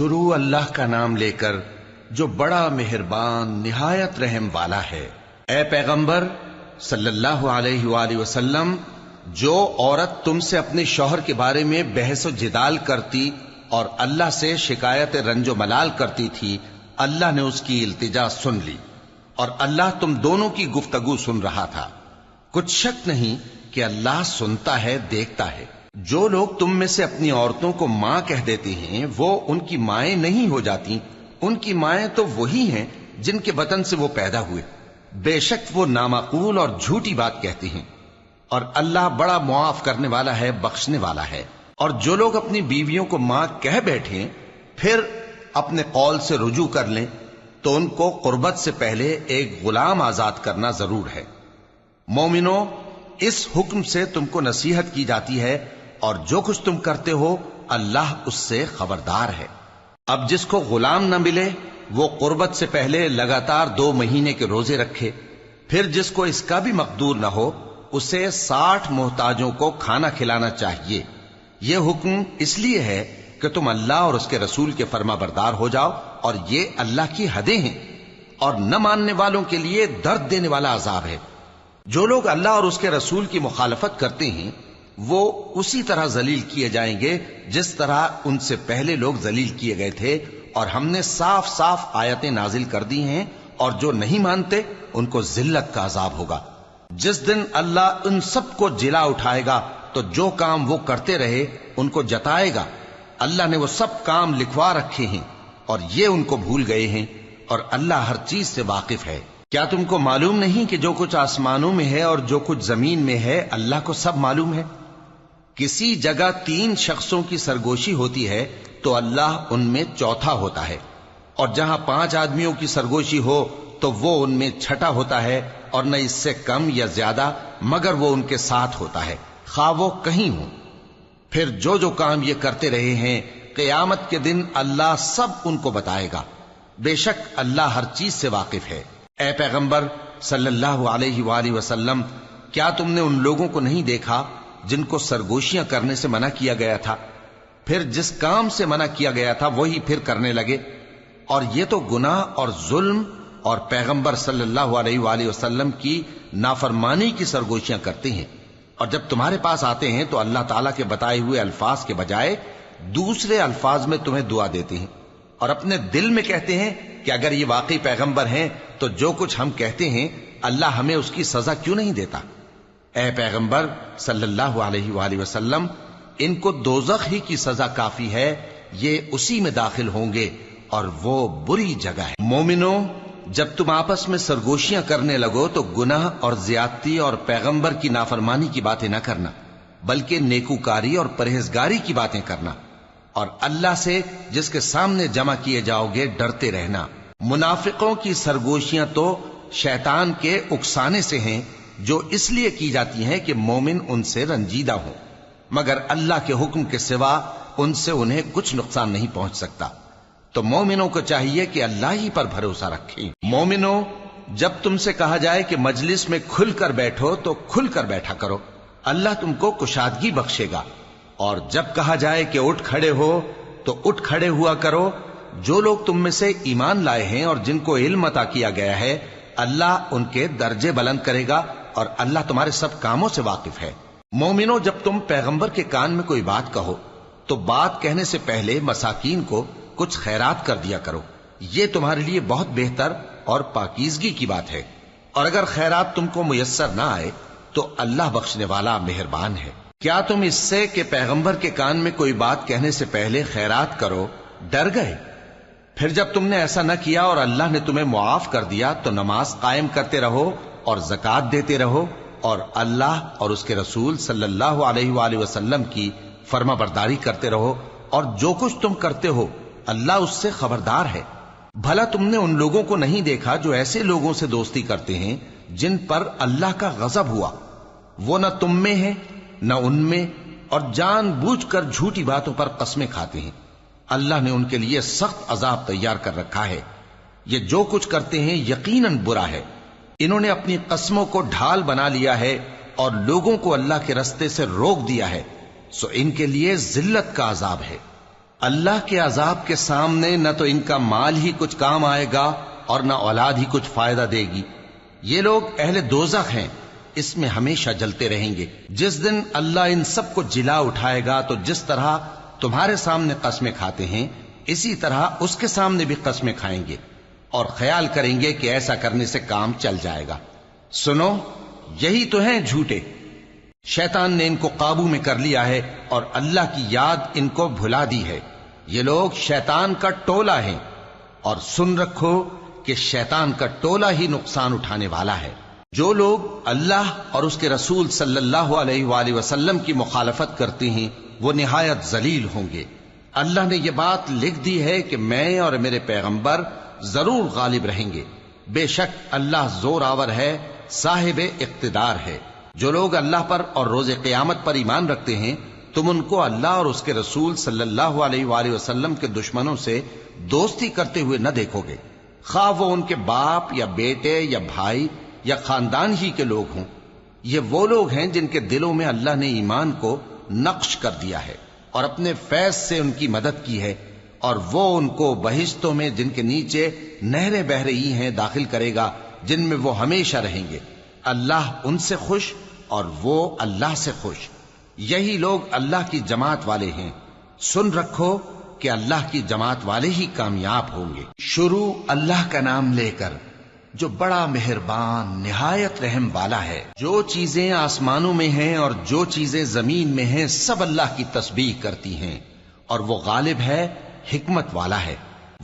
شروع اللہ کا نام لے کر جو بڑا مہربان نہایت رحم والا ہے۔ اے پیغمبر صلی اللہ علیہ وآلہ وسلم، جو عورت تم سے اپنے شوہر کے بارے میں بحث و جدال کرتی اور اللہ سے شکایت رنج و ملال کرتی تھی، اللہ نے اس کی التجا سن لی اور اللہ تم دونوں کی گفتگو سن رہا تھا۔ کچھ شک نہیں کہ اللہ سنتا ہے، دیکھتا ہے۔ جو لوگ تم میں سے اپنی عورتوں کو ماں کہہ دیتے ہیں وہ ان کی مائیں نہیں ہو جاتی، ان کی مائیں تو وہی ہیں جن کے بطن سے وہ پیدا ہوئے۔ بے شک وہ نامعقول اور جھوٹی بات کہتے ہیں، اور اللہ بڑا معاف کرنے والا ہے، بخشنے والا ہے۔ اور جو لوگ اپنی بیویوں کو ماں کہہ بیٹھیں پھر اپنے قول سے رجوع کر لیں تو ان کو قربت سے پہلے ایک غلام آزاد کرنا ضرور ہے۔ مومنو، اس حکم سے تم کو نصیحت کی جاتی ہے اور جو کچھ تم کرتے ہو اللہ اس سے خبردار ہے۔ اب جس کو غلام نہ ملے وہ قربت سے پہلے لگاتار 2 مہینے کے روزے رکھے، پھر جس کو اس کا بھی مقدور نہ ہو اسے 60 محتاجوں کو کھانا کھلانا چاہیے۔ یہ حکم اس لیے ہے کہ تم اللہ اور اس کے رسول کے فرما بردار ہو جاؤ، اور یہ اللہ کی حدیں ہیں، اور نہ ماننے والوں کے لیے درد دینے والا عذاب ہے۔ جو لوگ اللہ اور اس کے رسول کی مخالفت کرتے ہیں وہ اسی طرح ذلیل کیے جائیں گے جس طرح ان سے پہلے لوگ ذلیل کیے گئے تھے، اور ہم نے صاف صاف آیتیں نازل کر دی ہیں، اور جو نہیں مانتے ان کو ذلت کا عذاب ہوگا۔ جس دن اللہ ان سب کو جلا اٹھائے گا تو جو کام وہ کرتے رہے ان کو جتائے گا۔ اللہ نے وہ سب کام لکھوا رکھے ہیں اور یہ ان کو بھول گئے ہیں، اور اللہ ہر چیز سے واقف ہے۔ کیا تم کو معلوم نہیں کہ جو کچھ آسمانوں میں ہے اور جو کچھ زمین میں ہے اللہ کو سب معلوم ہے؟ کسی جگہ 3 شخصوں کی سرگوشی ہوتی ہے تو اللہ ان میں چوتھا ہوتا ہے، اور جہاں 5 آدمیوں کی سرگوشی ہو تو وہ ان میں چھٹا ہوتا ہے، اور نہ اس سے کم یا زیادہ مگر وہ ان کے ساتھ ہوتا ہے، خواہ وہ کہیں ہوں۔ پھر جو جو کام یہ کرتے رہے ہیں قیامت کے دن اللہ سب ان کو بتائے گا۔ بے شک اللہ ہر چیز سے واقف ہے۔ اے پیغمبر صلی اللہ علیہ وآلہ وسلم، کیا تم نے ان لوگوں کو نہیں دیکھا جن کو سرگوشیاں کرنے سے منع کیا گیا تھا، پھر جس کام سے منع کیا گیا تھا وہی پھر کرنے لگے؟ اور یہ تو گناہ اور ظلم اور پیغمبر صلی اللہ علیہ وآلہ وسلم کی نافرمانی کی سرگوشیاں کرتے ہیں، اور جب تمہارے پاس آتے ہیں تو اللہ تعالیٰ کے بتائے ہوئے الفاظ کے بجائے دوسرے الفاظ میں تمہیں دعا دیتے ہیں، اور اپنے دل میں کہتے ہیں کہ اگر یہ واقعی پیغمبر ہیں تو جو کچھ ہم کہتے ہیں اللہ ہمیں اس کی سزا کیوں نہیں دیتا؟ اے پیغمبر صلی اللہ علیہ وآلہ وسلم، ان کو دوزخ ہی کی سزا کافی ہے، یہ اسی میں داخل ہوں گے اور وہ بری جگہ ہے۔ مومنو، جب تم آپس میں سرگوشیاں کرنے لگو تو گناہ اور زیادتی اور پیغمبر کی نافرمانی کی باتیں نہ کرنا، بلکہ نیکوکاری اور پرہیزگاری کی باتیں کرنا، اور اللہ سے جس کے سامنے جمع کیے جاؤ گے ڈرتے رہنا۔ منافقوں کی سرگوشیاں تو شیطان کے اکسانے سے ہیں جو اس لیے کی جاتی ہیں کہ مومن ان سے رنجیدہ ہوں، مگر اللہ کے حکم کے سوا ان سے انہیں کچھ نقصان نہیں پہنچ سکتا۔ تو مومنوں کو چاہیے کہ اللہ ہی پر بھروسہ رکھیں۔ مومنوں، جب تم سے کہا جائے کہ مجلس میں کھل کر بیٹھو تو کھل کر بیٹھا کرو، اللہ تم کو کشادگی بخشے گا، اور جب کہا جائے کہ اٹھ کھڑے ہو تو اٹھ کھڑے ہوا کرو۔ جو لوگ تم میں سے ایمان لائے ہیں اور جن کو علم عطا کیا گیا ہے اللہ ان کے درجے بلند کرے گا، اور اللہ تمہارے سب کاموں سے واقف ہے۔ مومنو، جب تم پیغمبر کے کان میں کوئی بات کہو تو بات کہنے سے پہلے مساکین کو کچھ خیرات کر دیا کرو، یہ تمہارے لیے بہت بہتر اور پاکیزگی کی بات ہے، اور اگر خیرات تم کو میسر نہ آئے تو اللہ بخشنے والا مہربان ہے۔ کیا تم اس سے کہ پیغمبر کے کان میں کوئی بات کہنے سے پہلے خیرات کرو ڈر گئے؟ پھر جب تم نے ایسا نہ کیا اور اللہ نے تمہیں معاف کر دیا تو نماز قائم کرتے رہو اور زکوٰۃ دیتے رہو، اور اللہ اور اس کے رسول صلی اللہ علیہ وآلہ وسلم کی فرما برداری کرتے رہو، اور جو کچھ تم کرتے ہو اللہ اس سے خبردار ہے۔ بھلا تم نے ان لوگوں کو نہیں دیکھا جو ایسے لوگوں سے دوستی کرتے ہیں جن پر اللہ کا غضب ہوا؟ وہ نہ تم میں ہے نہ ان میں، اور جان بوجھ کر جھوٹی باتوں پر قسمیں کھاتے ہیں۔ اللہ نے ان کے لیے سخت عذاب تیار کر رکھا ہے۔ یہ جو کچھ کرتے ہیں یقیناً برا ہے۔ انہوں نے اپنی قسموں کو ڈھال بنا لیا ہے اور لوگوں کو اللہ کے رستے سے روک دیا ہے، سو ان کے لیے ذلت کا عذاب ہے۔ اللہ کے عذاب کے سامنے نہ تو ان کا مال ہی کچھ کام آئے گا اور نہ اولاد ہی کچھ فائدہ دے گی۔ یہ لوگ اہل دوزخ ہیں، اس میں ہمیشہ جلتے رہیں گے۔ جس دن اللہ ان سب کو جلا اٹھائے گا تو جس طرح تمہارے سامنے قسمیں کھاتے ہیں اسی طرح اس کے سامنے بھی قسمیں کھائیں گے اور خیال کریں گے کہ ایسا کرنے سے کام چل جائے گا۔ سنو، یہی تو ہیں جھوٹے۔ شیطان نے ان کو قابو میں کر لیا ہے اور اللہ کی یاد ان کو بھلا دی ہے۔ یہ لوگ شیطان کا ٹولہ ہیں، اور سن رکھو کہ شیطان کا ٹولہ ہی نقصان اٹھانے والا ہے۔ جو لوگ اللہ اور اس کے رسول صلی اللہ علیہ وآلہ وسلم کی مخالفت کرتے ہیں وہ نہایت ذلیل ہوں گے۔ اللہ نے یہ بات لکھ دی ہے کہ میں اور میرے پیغمبر ضرور غالب رہیں گے۔ بے شک اللہ زور آور ہے، صاحب اقتدار ہے۔ جو لوگ اللہ پر اور روز قیامت پر ایمان رکھتے ہیں تم ان کو اللہ اور اس کے رسول صلی اللہ علیہ وآلہ وسلم کے دشمنوں سے دوستی کرتے ہوئے نہ دیکھو گے، خواہ وہ ان کے باپ یا بیٹے یا بھائی یا خاندان ہی کے لوگ ہوں۔ یہ وہ لوگ ہیں جن کے دلوں میں اللہ نے ایمان کو نقش کر دیا ہے اور اپنے فیض سے ان کی مدد کی ہے، اور وہ ان کو بہشتوں میں جن کے نیچے نہریں بہہ رہی ہیں داخل کرے گا، جن میں وہ ہمیشہ رہیں گے۔ اللہ ان سے خوش اور وہ اللہ سے خوش۔ یہی لوگ اللہ کی جماعت والے ہیں۔ سن رکھو کہ اللہ کی جماعت والے ہی کامیاب ہوں گے۔ شروع اللہ کا نام لے کر جو بڑا مہربان نہایت رحم والا ہے۔ جو چیزیں آسمانوں میں ہیں اور جو چیزیں زمین میں ہیں سب اللہ کی تسبیح کرتی ہیں، اور وہ غالب ہے، حکمت والا ہے۔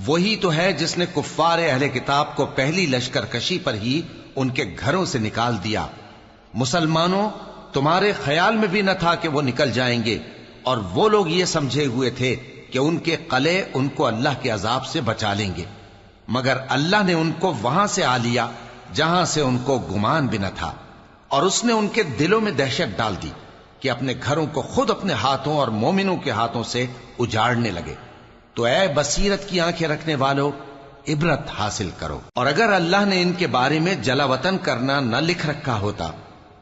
وہی تو ہے جس نے کفار اہل کتاب کو پہلی لشکر کشی پر ہی ان کے گھروں سے نکال دیا۔ مسلمانوں، تمہارے خیال میں بھی نہ تھا کہ وہ نکل جائیں گے، اور وہ لوگ یہ سمجھے ہوئے تھے کہ ان کے قلعے ان کو اللہ کے عذاب سے بچا لیں گے، مگر اللہ نے ان کو وہاں سے آ لیا جہاں سے ان کو گمان بھی نہ تھا، اور اس نے ان کے دلوں میں دہشت ڈال دی کہ اپنے گھروں کو خود اپنے ہاتھوں اور مومنوں کے ہاتھوں سے اجاڑنے لگے۔ تو اے بصیرت کی آنکھیں رکھنے والو، عبرت حاصل کرو۔ اور اگر اللہ نے ان کے بارے میں جلا وطن کرنا نہ لکھ رکھا ہوتا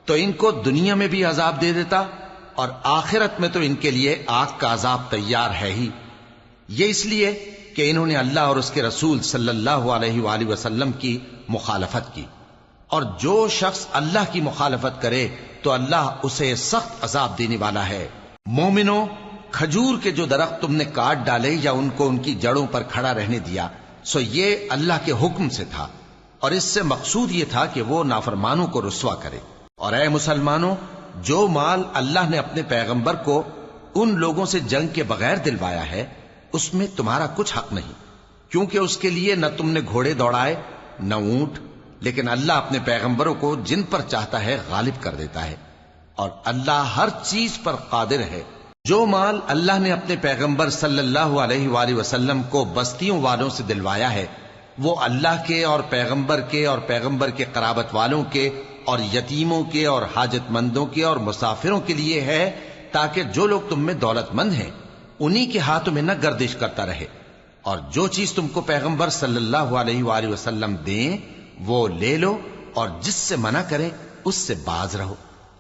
تو ان کو دنیا میں بھی عذاب دے دیتا، اور آخرت میں تو ان کے لیے آگ کا عذاب تیار ہے ہی۔ یہ اس لیے کہ انہوں نے اللہ اور اس کے رسول صلی اللہ علیہ وآلہ وسلم کی مخالفت کی، اور جو شخص اللہ کی مخالفت کرے تو اللہ اسے سخت عذاب دینے والا ہے۔ مومنوں، کھجور کے جو درخت تم نے کاٹ ڈالے یا ان کو ان کی جڑوں پر کھڑا رہنے دیا، سو یہ اللہ کے حکم سے تھا، اور اس سے مقصود یہ تھا کہ وہ نافرمانوں کو رسوا کرے۔ اور اے مسلمانوں، جو مال اللہ نے اپنے پیغمبر کو ان لوگوں سے جنگ کے بغیر دلوایا ہے اس میں تمہارا کچھ حق نہیں، کیونکہ اس کے لیے نہ تم نے گھوڑے دوڑائے نہ اونٹ، لیکن اللہ اپنے پیغمبروں کو جن پر چاہتا ہے غالب کر دیتا ہے، اور اللہ ہر چیز پر قادر ہے۔ جو مال اللہ نے اپنے پیغمبر صلی اللہ علیہ وآلہ وسلم کو بستیوں والوں سے دلوایا ہے وہ اللہ کے اور پیغمبر کے قرابت والوں کے اور یتیموں کے اور حاجت مندوں کے اور مسافروں کے لیے ہے، تاکہ جو لوگ تم میں دولت مند ہیں انہی کے ہاتھوں میں نہ گردش کرتا رہے، اور جو چیز تم کو پیغمبر صلی اللہ علیہ وآلہ وسلم دیں وہ لے لو، اور جس سے منع کریں اس سے باز رہو،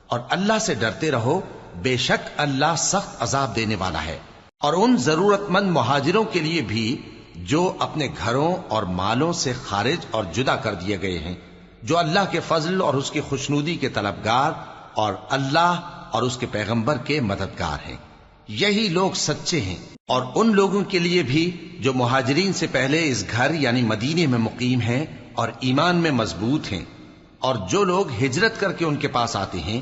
اور اللہ سے ڈرتے رہو، بے شک اللہ سخت عذاب دینے والا ہے۔ اور ان ضرورت مند مہاجروں کے لیے بھی جو اپنے گھروں اور مالوں سے خارج اور جدا کر دیے گئے ہیں، جو اللہ کے فضل اور اس کی خوشنودی کے طلبگار اور اللہ اور اس کے پیغمبر کے مددگار ہیں، یہی لوگ سچے ہیں۔ اور ان لوگوں کے لیے بھی جو مہاجرین سے پہلے اس گھر یعنی مدینے میں مقیم ہیں اور ایمان میں مضبوط ہیں، اور جو لوگ ہجرت کر کے ان کے پاس آتے ہیں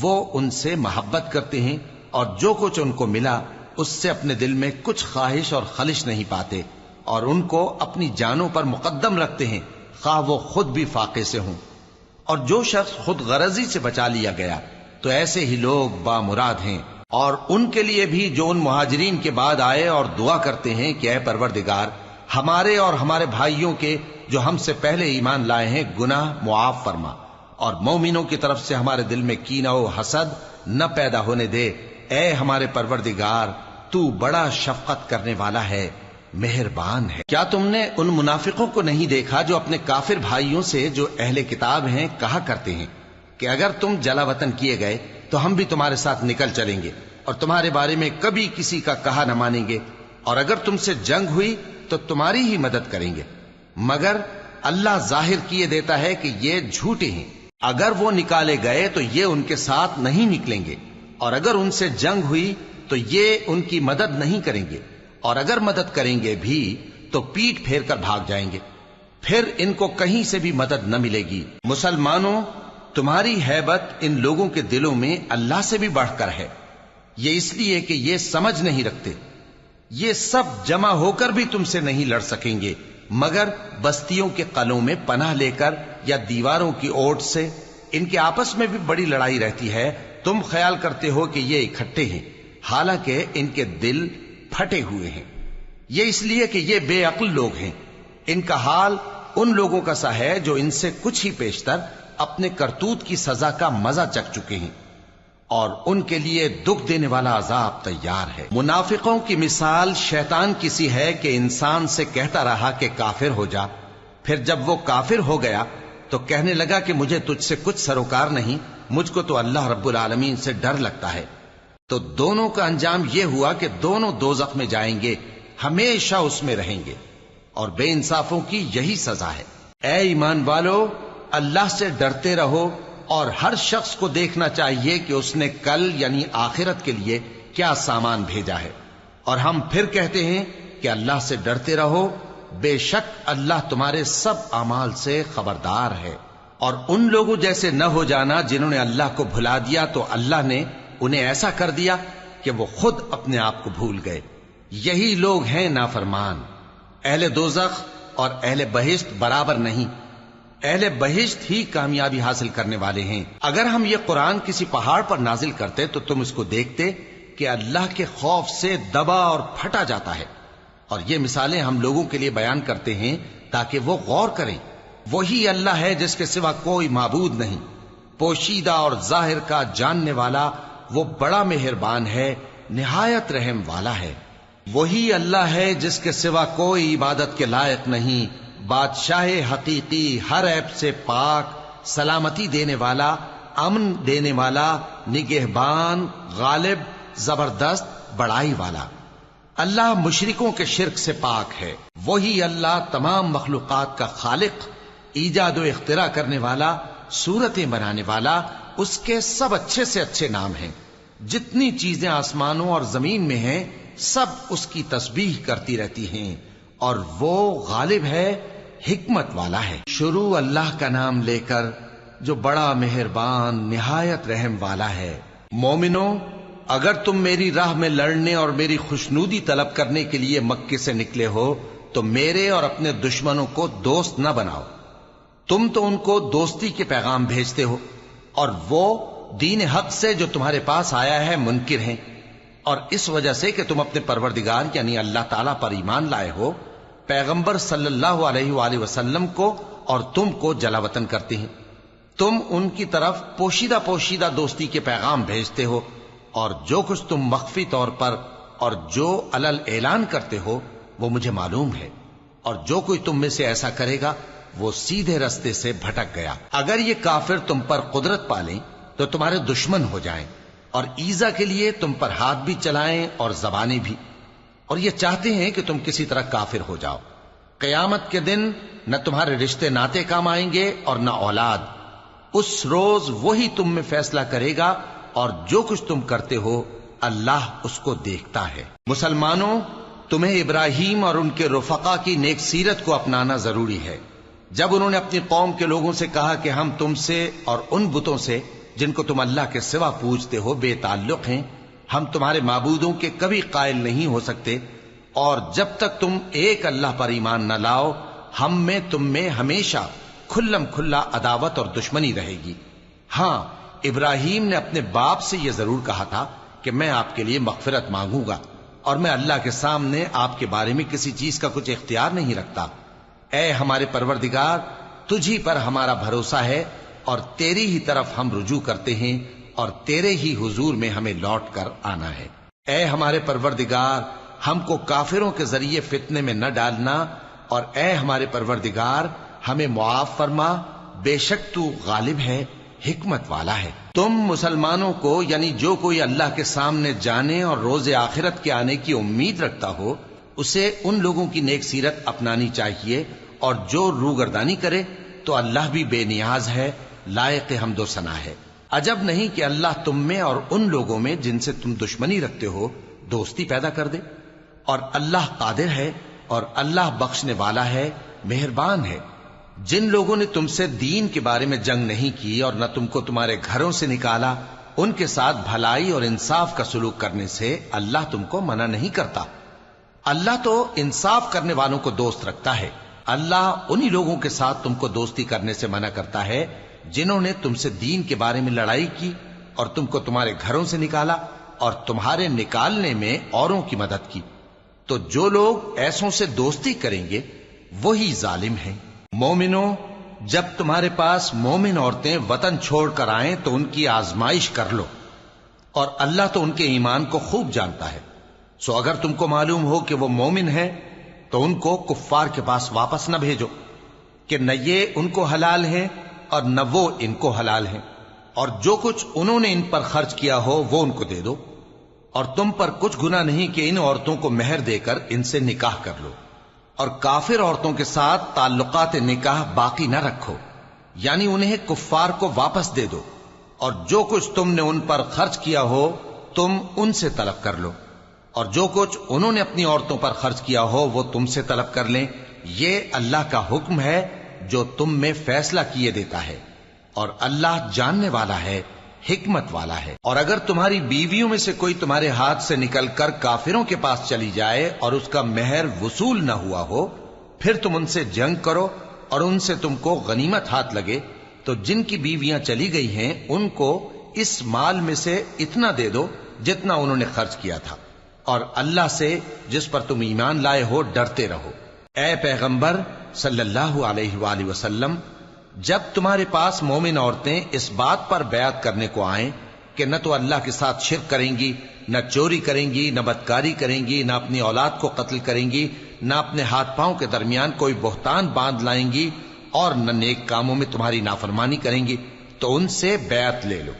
وہ ان سے محبت کرتے ہیں، اور جو کچھ ان کو ملا اس سے اپنے دل میں کچھ خواہش اور خلش نہیں پاتے، اور ان کو اپنی جانوں پر مقدم رکھتے ہیں خواہ وہ خود بھی فاقے سے ہوں۔ اور جو شخص خود غرضی سے بچا لیا گیا تو ایسے ہی لوگ بامراد ہیں۔ اور ان کے لیے بھی جو ان مہاجرین کے بعد آئے اور دعا کرتے ہیں کہ اے پروردگار ہمارے اور ہمارے بھائیوں کے جو ہم سے پہلے ایمان لائے ہیں گناہ معاف فرما، اور مومنوں کی طرف سے ہمارے دل میں کینہ و حسد نہ پیدا ہونے دے۔ اے ہمارے پروردگار، تو بڑا شفقت کرنے والا ہے، مہربان ہے۔ کیا تم نے ان منافقوں کو نہیں دیکھا جو اپنے کافر بھائیوں سے جو اہل کتاب ہیں کہا کرتے ہیں کہ اگر تم جلا وطن کیے گئے تو ہم بھی تمہارے ساتھ نکل چلیں گے اور تمہارے بارے میں کبھی کسی کا کہا نہ مانیں گے، اور اگر تم سے جنگ ہوئی تو تمہاری ہی مدد کریں گے، مگر اللہ ظاہر کیے دیتا ہے کہ یہ جھوٹے ہیں۔ اگر وہ نکالے گئے تو یہ ان کے ساتھ نہیں نکلیں گے، اور اگر ان سے جنگ ہوئی تو یہ ان کی مدد نہیں کریں گے، اور اگر مدد کریں گے بھی تو پیٹ پھیر کر بھاگ جائیں گے، پھر ان کو کہیں سے بھی مدد نہ ملے گی۔ مسلمانوں، تمہاری ہیبت ان لوگوں کے دلوں میں اللہ سے بھی بڑھ کر ہے، یہ اس لیے کہ یہ سمجھ نہیں رکھتے۔ یہ سب جمع ہو کر بھی تم سے نہیں لڑ سکیں گے، مگر بستیوں کے قلعوں میں پناہ لے کر یا دیواروں کی اوٹ سے۔ ان کے آپس میں بھی بڑی لڑائی رہتی ہے، تم خیال کرتے ہو کہ یہ اکٹھے ہیں، حالانکہ ان کے دل پھٹے ہوئے ہیں۔ یہ اس لیے کہ یہ بے عقل لوگ ہیں۔ ان کا حال ان لوگوں کا سا ہے جو ان سے کچھ ہی پیشتر اپنے کرتوت کی سزا کا مزہ چکھ چکے ہیں، اور ان کے لیے دکھ دینے والا عذاب تیار ہے۔ منافقوں کی مثال شیطان کی سی ہے کہ انسان سے کہتا رہا کہ کافر ہو جا، پھر جب وہ کافر ہو گیا تو کہنے لگا کہ مجھے تجھ سے کچھ سروکار نہیں، مجھ کو تو اللہ رب العالمین سے ڈر لگتا ہے۔ تو دونوں کا انجام یہ ہوا کہ دونوں دوزخ میں جائیں گے، ہمیشہ اس میں رہیں گے، اور بے انصافوں کی یہی سزا ہے۔ اے ایمان والو، اللہ سے ڈرتے رہو، اور ہر شخص کو دیکھنا چاہیے کہ اس نے کل یعنی آخرت کے لیے کیا سامان بھیجا ہے۔ اور ہم پھر کہتے ہیں کہ اللہ سے ڈرتے رہو، بے شک اللہ تمہارے سب اعمال سے خبردار ہے۔ اور ان لوگوں جیسے نہ ہو جانا جنہوں نے اللہ کو بھلا دیا تو اللہ نے انہیں ایسا کر دیا کہ وہ خود اپنے آپ کو بھول گئے۔ یہی لوگ ہیں نافرمان۔ اہل دوزخ اور اہل بہشت برابر نہیں، اہل بہشت ہی کامیابی حاصل کرنے والے ہیں۔ اگر ہم یہ قرآن کسی پہاڑ پر نازل کرتے تو تم اس کو دیکھتے کہ اللہ کے خوف سے دبا اور پھٹا جاتا ہے۔ اور یہ مثالیں ہم لوگوں کے لیے بیان کرتے ہیں تاکہ وہ غور کریں۔ وہی اللہ ہے جس کے سوا کوئی معبود نہیں، پوشیدہ اور ظاہر کا جاننے والا، وہ بڑا مہربان ہے، نہایت رحم والا ہے۔ وہی اللہ ہے جس کے سوا کوئی عبادت کے لائق نہیں، بادشاہ حقیقی، ہر عیب سے پاک، سلامتی دینے والا، امن دینے والا، نگہبان، غالب، زبردست، بڑائی والا۔ اللہ مشرکوں کے شرک سے پاک ہے۔ وہی اللہ تمام مخلوقات کا خالق، ایجاد و اختراع کرنے والا، صورتیں بنانے والا، اس کے سب اچھے سے اچھے نام ہیں۔ جتنی چیزیں آسمانوں اور زمین میں ہیں سب اس کی تسبیح کرتی رہتی ہیں، اور وہ غالب ہے، حکمت والا ہے۔ شروع اللہ کا نام لے کر جو بڑا مہربان نہایت رحم والا ہے۔ مومنو، اگر تم میری راہ میں لڑنے اور میری خوشنودی طلب کرنے کے لیے مکے سے نکلے ہو تو میرے اور اپنے دشمنوں کو دوست نہ بناؤ۔ تم تو ان کو دوستی کے پیغام بھیجتے ہو، اور وہ دین حق سے جو تمہارے پاس آیا ہے منکر ہیں، اور اس وجہ سے کہ تم اپنے پروردگار یعنی اللہ تعالیٰ پر ایمان لائے ہو، پیغمبر صلی اللہ علیہ وآلہ وسلم کو اور تم کو جلا وطن کرتے ہیں۔ تم ان کی طرف پوشیدہ پوشیدہ دوستی کے پیغام بھیجتے ہو، اور جو کچھ تم مخفی طور پر اور جو علل اعلان کرتے ہو وہ مجھے معلوم ہے، اور جو کوئی تم میں سے ایسا کرے گا وہ سیدھے رستے سے بھٹک گیا۔ اگر یہ کافر تم پر قدرت پالیں تو تمہارے دشمن ہو جائیں، اور ایذا کے لیے تم پر ہاتھ بھی چلائیں اور زبانیں بھی، اور یہ چاہتے ہیں کہ تم کسی طرح کافر ہو جاؤ۔ قیامت کے دن نہ تمہارے رشتے ناتے کام آئیں گے اور نہ اولاد۔ اس روز وہی تم میں فیصلہ کرے گا، اور جو کچھ تم کرتے ہو اللہ اس کو دیکھتا ہے۔ مسلمانوں، تمہیں ابراہیم اور ان کے رفقا کی نیک سیرت کو اپنانا ضروری ہے۔ جب انہوں نے اپنی قوم کے لوگوں سے کہا کہ ہم تم سے اور ان بتوں سے جن کو تم اللہ کے سوا پوجتے ہو بے تعلق ہیں، ہم تمہارے معبودوں کے کبھی قائل نہیں ہو سکتے، اور جب تک تم ایک اللہ پر ایمان نہ لاؤ ہم میں تم میں ہمیشہ کھلم کھلا عداوت اور دشمنی رہے گی۔ ہاں، ابراہیم نے اپنے باپ سے یہ ضرور کہا تھا کہ میں آپ کے لیے مغفرت مانگوں گا، اور میں اللہ کے سامنے آپ کے بارے میں کسی چیز کا کچھ اختیار نہیں رکھتا۔ اے ہمارے پروردگار، تجھی پر ہمارا بھروسہ ہے، اور تیری ہی طرف ہم رجوع کرتے ہیں، اور تیرے ہی حضور میں ہمیں لوٹ کر آنا ہے۔ اے ہمارے پروردگار، ہم کو کافروں کے ذریعے فتنے میں نہ ڈالنا، اور اے ہمارے پروردگار ہمیں معاف فرما، بے شک تو غالب ہے، حکمت والا ہے۔ تم مسلمانوں کو یعنی جو کوئی اللہ کے سامنے جانے اور روز آخرت کے آنے کی امید رکھتا ہو اسے ان لوگوں کی نیک سیرت اپنانی چاہیے، اور جو روگردانی کرے تو اللہ بھی بے نیاز ہے، لائق حمد و ثنا ہے۔ عجب نہیں کہ اللہ تم میں اور ان لوگوں میں جن سے تم دشمنی رکھتے ہو دوستی پیدا کر دے، اور اللہ قادر ہے اور اللہ بخشنے والا ہے، مہربان ہے۔ جن لوگوں نے تم سے دین کے بارے میں جنگ نہیں کی اور نہ تم کو تمہارے گھروں سے نکالا، ان کے ساتھ بھلائی اور انصاف کا سلوک کرنے سے اللہ تم کو منع نہیں کرتا۔ اللہ تو انصاف کرنے والوں کو دوست رکھتا ہے۔ اللہ انہی لوگوں کے ساتھ تم کو دوستی کرنے سے منع کرتا ہے جنہوں نے تم سے دین کے بارے میں لڑائی کی اور تم کو تمہارے گھروں سے نکالا اور تمہارے نکالنے میں اوروں کی مدد کی۔ تو جو لوگ ایسوں سے دوستی کریں گے وہی ظالم ہیں۔ مومنوں، جب تمہارے پاس مومن عورتیں وطن چھوڑ کر آئیں تو ان کی آزمائش کر لو، اور اللہ تو ان کے ایمان کو خوب جانتا ہے۔ سو اگر تم کو معلوم ہو کہ وہ مومن ہیں تو ان کو کفار کے پاس واپس نہ بھیجو کہ نہ یہ ان کو حلال ہیں اور نہ وہ ان کو حلال ہیں، اور جو کچھ انہوں نے ان پر خرچ کیا ہو وہ ان کو دے دو، اور تم پر کچھ گناہ نہیں کہ ان عورتوں کو مہر دے کر ان سے نکاح کر لو، اور کافر عورتوں کے ساتھ تعلقات نکاح باقی نہ رکھو، یعنی انہیں کفار کو واپس دے دو، اور جو کچھ تم نے ان پر خرچ کیا ہو تم ان سے طلب کر لو، اور جو کچھ انہوں نے اپنی عورتوں پر خرچ کیا ہو وہ تم سے طلب کر لیں۔ یہ اللہ کا حکم ہے جو تم میں فیصلہ کیے دیتا ہے، اور اللہ جاننے والا ہے، حکمت والا ہے۔ اور اگر تمہاری بیویوں میں سے کوئی تمہارے ہاتھ سے نکل کر کافروں کے پاس چلی جائے اور اس کا مہر وصول نہ ہوا ہو، پھر تم ان سے جنگ کرو اور ان سے تم کو غنیمت ہاتھ لگے، تو جن کی بیویاں چلی گئی ہیں ان کو اس مال میں سے اتنا دے دو جتنا انہوں نے خرچ کیا تھا، اور اللہ سے جس پر تم ایمان لائے ہو ڈرتے رہو۔ اے پیغمبر صلی اللہ علیہ وآلہ وسلم، جب تمہارے پاس مومن عورتیں اس بات پر بیعت کرنے کو آئیں کہ نہ تو اللہ کے ساتھ شرک کریں گی، نہ چوری کریں گی، نہ بدکاری کریں گی، نہ اپنی اولاد کو قتل کریں گی، نہ اپنے ہاتھ پاؤں کے درمیان کوئی بہتان باندھ لائیں گی، اور نہ نیک کاموں میں تمہاری نافرمانی کریں گی، تو ان سے بیعت لے لو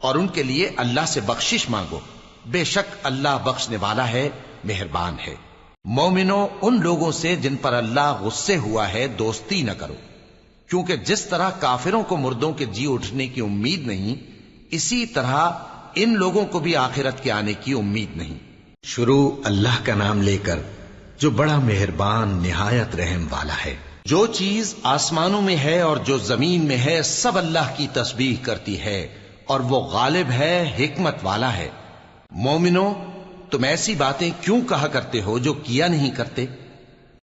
اور ان کے لیے اللہ سے بخشش مانگو، بے شک اللہ بخشنے والا ہے، مہربان ہے۔ مومنوں، ان لوگوں سے جن پر اللہ غصے ہوا ہے دوستی نہ کرو، کیونکہ جس طرح کافروں کو مردوں کے جی اٹھنے کی امید نہیں، اسی طرح ان لوگوں کو بھی آخرت کے آنے کی امید نہیں۔ شروع اللہ کا نام لے کر جو بڑا مہربان نہایت رحم والا ہے۔ جو چیز آسمانوں میں ہے اور جو زمین میں ہے سب اللہ کی تسبیح کرتی ہے، اور وہ غالب ہے، حکمت والا ہے۔ مومنوں، تم ایسی باتیں کیوں کہا کرتے ہو جو کیا نہیں کرتے؟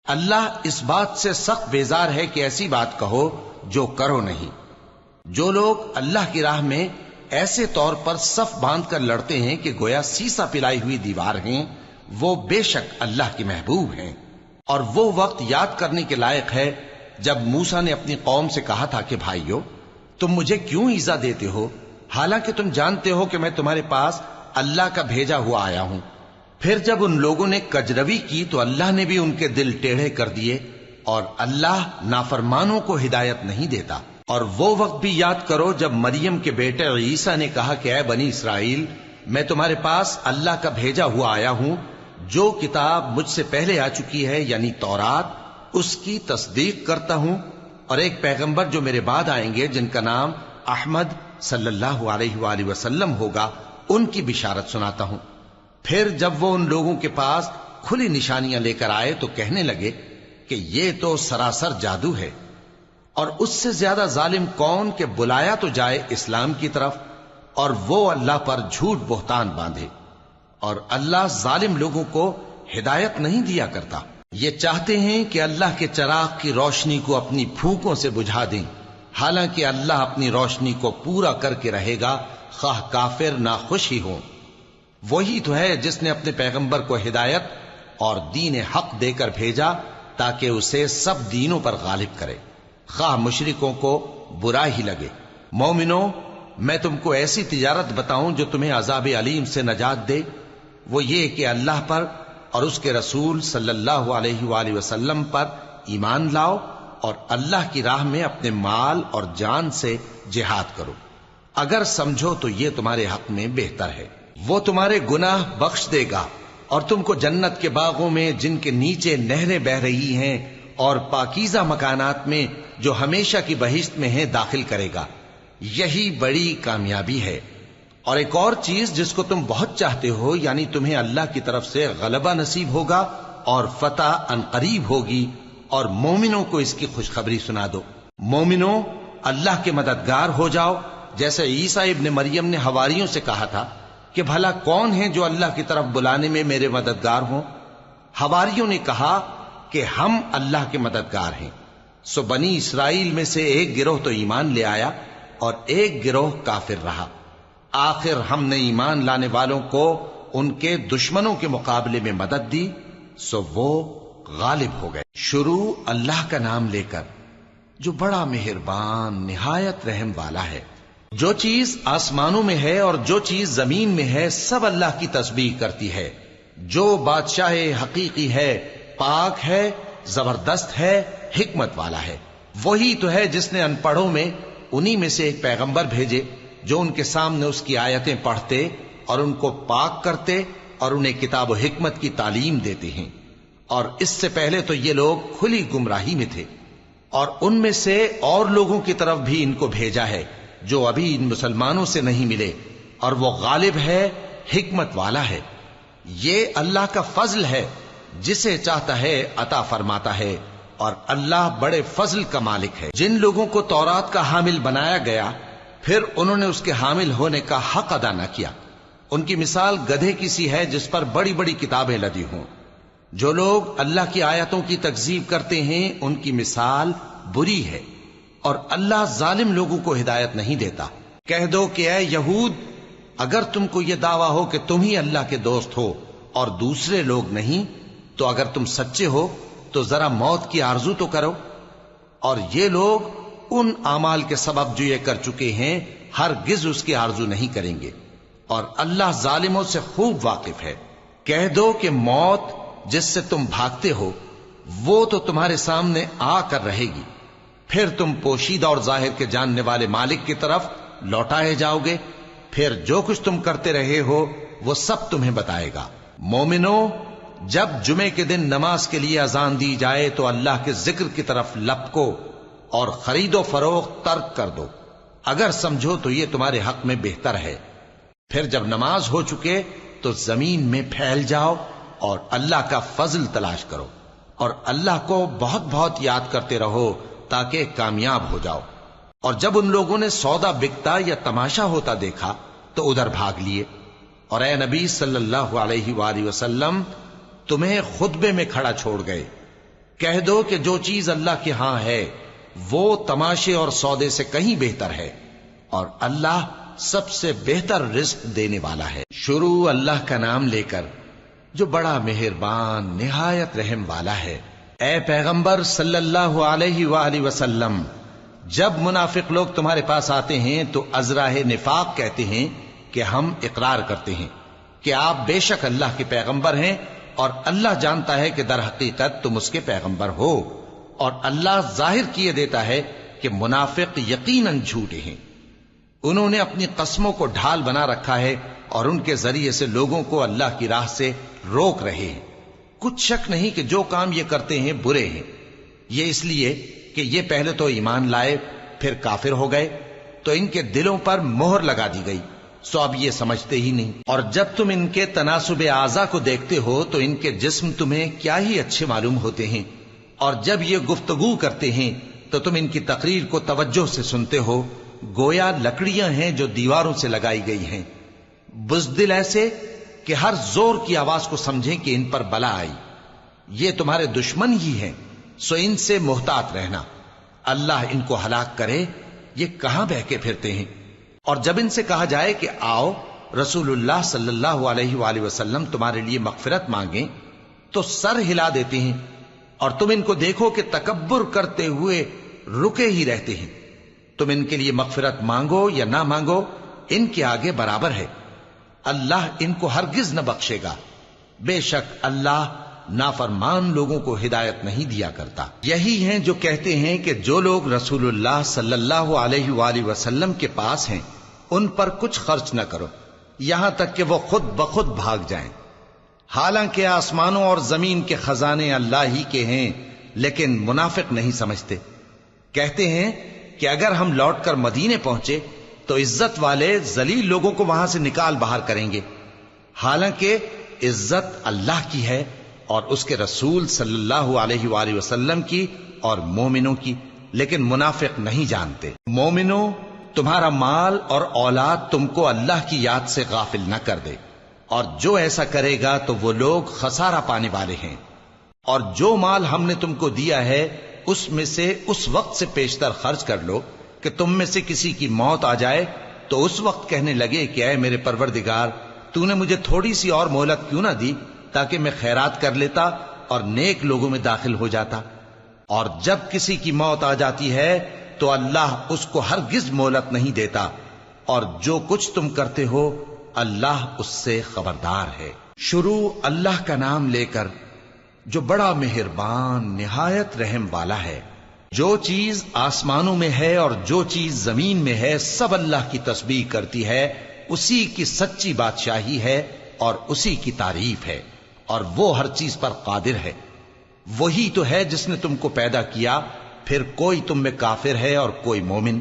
اللہ اس بات سے سخت بیزار ہے کہ ایسی بات کہو جو کرو نہیں۔ جو لوگ اللہ کی راہ میں ایسے طور پر صف باندھ کر لڑتے ہیں کہ گویا سیسا پلائی ہوئی دیوار ہیں، وہ بے شک اللہ کے محبوب ہیں۔ اور وہ وقت یاد کرنے کے لائق ہے جب موسیٰ نے اپنی قوم سے کہا تھا کہ بھائیو، تم مجھے کیوں ایذا دیتے ہو، حالانکہ تم جانتے ہو کہ میں تمہارے پاس اللہ کا بھیجا ہوا آیا ہوں۔ پھر جب ان لوگوں نے کجروی کی تو اللہ نے بھی ان کے دل ٹیڑھے کر دیے، اور اللہ نافرمانوں کو ہدایت نہیں دیتا۔ اور وہ وقت بھی یاد کرو جب مریم کے بیٹے عیسیٰ نے کہا کہ اے بنی اسرائیل، میں تمہارے پاس اللہ کا بھیجا ہوا آیا ہوں، جو کتاب مجھ سے پہلے آ چکی ہے یعنی تورات، اس کی تصدیق کرتا ہوں، اور ایک پیغمبر جو میرے بعد آئیں گے جن کا نام احمد صلی اللہ علیہ وآلہ وسلم ہوگا، ان کی بشارت سناتا ہوں۔ پھر جب وہ ان لوگوں کے پاس کھلی نشانیاں لے کر آئے تو کہنے لگے کہ یہ تو سراسر جادو ہے، اور اس سے زیادہ ظالم کون کہ بلایا تو جائے اسلام کی طرف اور وہ اللہ پر جھوٹ بہتان باندھے، اور اللہ ظالم لوگوں کو ہدایت نہیں دیا کرتا۔ یہ چاہتے ہیں کہ اللہ کے چراغ کی روشنی کو اپنی پھونکوں سے بجھا دیں، حالانکہ اللہ اپنی روشنی کو پورا کر کے رہے گا، خواہ کافر ناخوش ہی ہوں۔ وہی تو ہے جس نے اپنے پیغمبر کو ہدایت اور دین حق دے کر بھیجا تاکہ اسے سب دینوں پر غالب کرے، خواہ مشرکوں کو برا ہی لگے۔ مومنوں، میں تم کو ایسی تجارت بتاؤں جو تمہیں عذاب علیم سے نجات دے؟ وہ یہ کہ اللہ پر اور اس کے رسول صلی اللہ علیہ وآلہ وسلم پر ایمان لاؤ، اور اللہ کی راہ میں اپنے مال اور جان سے جہاد کرو، اگر سمجھو تو یہ تمہارے حق میں بہتر ہے۔ وہ تمہارے گناہ بخش دے گا اور تم کو جنت کے باغوں میں جن کے نیچے نہریں بہ رہی ہیں اور پاکیزہ مکانات میں جو ہمیشہ کی بہشت میں ہیں داخل کرے گا۔ یہی بڑی کامیابی ہے۔ اور ایک اور چیز جس کو تم بہت چاہتے ہو، یعنی تمہیں اللہ کی طرف سے غلبہ نصیب ہوگا اور فتح عنقریب ہوگی، اور مومنوں کو اس کی خوشخبری سنا دو۔ مومنوں، اللہ کے مددگار ہو جاؤ، جیسے عیسیٰ ابن مریم نے حواریوں سے کہا تھا کہ بھلا کون ہیں جو اللہ کی طرف بلانے میں میرے مددگار ہوں؟ حواریوں نے کہا کہ ہم اللہ کے مددگار ہیں۔ سو بنی اسرائیل میں سے ایک گروہ تو ایمان لے آیا اور ایک گروہ کافر رہا۔ آخر ہم نے ایمان لانے والوں کو ان کے دشمنوں کے مقابلے میں مدد دی، سو وہ غالب ہو گئے۔ شروع اللہ کا نام لے کر جو بڑا مہربان نہایت رحم والا ہے۔ جو چیز آسمانوں میں ہے اور جو چیز زمین میں ہے سب اللہ کی تسبیح کرتی ہے۔ جو بادشاہ حقیقی ہے، پاک ہے، زبردست ہے، حکمت والا ہے۔ وہی تو ہے جس نے ان پڑھوں میں انہی میں سے ایک پیغمبر بھیجے جو ان کے سامنے اس کی آیتیں پڑھتے اور ان کو پاک کرتے اور انہیں کتاب و حکمت کی تعلیم دیتے ہیں۔ اور اس سے پہلے تو یہ لوگ کھلی گمراہی میں تھے، اور ان میں سے اور لوگوں کی طرف بھی ان کو بھیجا ہے جو ابھی ان مسلمانوں سے نہیں ملے، اور وہ غالب ہے، حکمت والا ہے۔ یہ اللہ کا فضل ہے، جسے چاہتا ہے عطا فرماتا ہے، اور اللہ بڑے فضل کا مالک ہے۔ جن لوگوں کو تورات کا حامل بنایا گیا پھر انہوں نے اس کے حامل ہونے کا حق ادا نہ کیا، ان کی مثال گدھے کی سی ہے جس پر بڑی بڑی کتابیں لدی ہوں۔ جو لوگ اللہ کی آیتوں کی تکذیب کرتے ہیں ان کی مثال بری ہے، اور اللہ ظالم لوگوں کو ہدایت نہیں دیتا۔ کہہ دو کہ اے یہود، اگر تم کو یہ دعویٰ ہو کہ تم ہی اللہ کے دوست ہو اور دوسرے لوگ نہیں، تو اگر تم سچے ہو تو ذرا موت کی آرزو تو کرو۔ اور یہ لوگ ان اعمال کے سبب جو یہ کر چکے ہیں ہرگز اس کی آرزو نہیں کریں گے، اور اللہ ظالموں سے خوب واقف ہے۔ کہہ دو کہ موت جس سے تم بھاگتے ہو وہ تو تمہارے سامنے آ کر رہے گی، پھر تم پوشیدہ اور ظاہر کے جاننے والے مالک کی طرف لوٹائے جاؤ گے، پھر جو کچھ تم کرتے رہے ہو وہ سب تمہیں بتائے گا۔ مومنو، جب جمعے کے دن نماز کے لیے اذان دی جائے تو اللہ کے ذکر کی طرف لپکو اور خرید و فروخت ترک کر دو، اگر سمجھو تو یہ تمہارے حق میں بہتر ہے۔ پھر جب نماز ہو چکے تو زمین میں پھیل جاؤ اور اللہ کا فضل تلاش کرو، اور اللہ کو بہت بہت یاد کرتے رہو تاکہ کامیاب ہو جاؤ۔ اور جب ان لوگوں نے سودا بکتا یا تماشا ہوتا دیکھا تو ادھر بھاگ لیے، اور اے نبی صلی اللہ علیہ وآلہ وسلم تمہیں خطبے میں کھڑا چھوڑ گئے۔ کہہ دو کہ جو چیز اللہ کے ہاں ہے وہ تماشے اور سودے سے کہیں بہتر ہے، اور اللہ سب سے بہتر رزق دینے والا ہے۔ شروع اللہ کا نام لے کر جو بڑا مہربان نہایت رحم والا ہے۔ اے پیغمبر صلی اللہ علیہ وآلہ وسلم، جب منافق لوگ تمہارے پاس آتے ہیں تو ازراہ نفاق کہتے ہیں کہ ہم اقرار کرتے ہیں کہ آپ بے شک اللہ کے پیغمبر ہیں، اور اللہ جانتا ہے کہ در حقیقت تم اس کے پیغمبر ہو، اور اللہ ظاہر کیے دیتا ہے کہ منافق یقیناً جھوٹے ہیں۔ انہوں نے اپنی قسموں کو ڈھال بنا رکھا ہے اور ان کے ذریعے سے لوگوں کو اللہ کی راہ سے روک رہے ہیں۔ کچھ شک نہیں کہ جو کام یہ کرتے ہیں برے ہیں، یہ اس لیے کہ یہ پہلے تو ایمان لائے پھر کافر ہو گئے، تو ان کے دلوں پر مہر لگا دی گئی، سو اب یہ سمجھتے ہی نہیں۔ اور جب تم ان کے تناسب اعضاء کو دیکھتے ہو تو ان کے جسم تمہیں کیا ہی اچھے معلوم ہوتے ہیں، اور جب یہ گفتگو کرتے ہیں تو تم ان کی تقریر کو توجہ سے سنتے ہو، گویا لکڑیاں ہیں جو دیواروں سے لگائی گئی ہیں، بزدل ایسے کہ ہر زور کی آواز کو سمجھیں کہ ان پر بلا آئی۔ یہ تمہارے دشمن ہی ہیں، سو ان سے محتاط رہنا، اللہ ان کو ہلاک کرے، یہ کہاں بہ کے پھرتے ہیں۔ اور جب ان سے کہا جائے کہ آؤ رسول اللہ صلی اللہ علیہ وآلہ وسلم تمہارے لیے مغفرت مانگیں، تو سر ہلا دیتے ہیں، اور تم ان کو دیکھو کہ تکبر کرتے ہوئے رکے ہی رہتے ہیں۔ تم ان کے لیے مغفرت مانگو یا نہ مانگو، ان کے آگے برابر ہے، اللہ ان کو ہرگز نہ بخشے گا، بے شک اللہ نافرمان لوگوں کو ہدایت نہیں دیا کرتا۔ یہی ہیں جو کہتے ہیں کہ جو لوگ رسول اللہ صلی اللہ علیہ وآلہ وسلم کے پاس ہیں ان پر کچھ خرچ نہ کرو، یہاں تک کہ وہ خود بخود بھاگ جائیں۔ حالانکہ آسمانوں اور زمین کے خزانے اللہ ہی کے ہیں، لیکن منافق نہیں سمجھتے۔ کہتے ہیں کہ اگر ہم لوٹ کر مدینے پہنچے تو عزت والے ذلیل لوگوں کو وہاں سے نکال باہر کریں گے، حالانکہ عزت اللہ کی ہے اور اس کے رسول صلی اللہ علیہ وآلہ وسلم کی اور مومنوں کی، لیکن منافق نہیں جانتے۔ مومنوں، تمہارا مال اور اولاد تم کو اللہ کی یاد سے غافل نہ کر دے، اور جو ایسا کرے گا تو وہ لوگ خسارہ پانے والے ہیں۔ اور جو مال ہم نے تم کو دیا ہے اس میں سے اس وقت سے پیشتر خرچ کر لو کہ تم میں سے کسی کی موت آ جائے تو اس وقت کہنے لگے کہ اے میرے پروردگار، تو نے مجھے تھوڑی سی اور مہلت کیوں نہ دی تاکہ میں خیرات کر لیتا اور نیک لوگوں میں داخل ہو جاتا۔ اور جب کسی کی موت آ جاتی ہے تو اللہ اس کو ہرگز مہلت نہیں دیتا، اور جو کچھ تم کرتے ہو اللہ اس سے خبردار ہے۔ شروع اللہ کا نام لے کر جو بڑا مہربان نہایت رحم والا ہے۔ جو چیز آسمانوں میں ہے اور جو چیز زمین میں ہے سب اللہ کی تسبیح کرتی ہے، اسی کی سچی بادشاہی ہے اور اسی کی تعریف ہے، اور وہ ہر چیز پر قادر ہے۔ وہی تو ہے جس نے تم کو پیدا کیا، پھر کوئی تم میں کافر ہے اور کوئی مومن،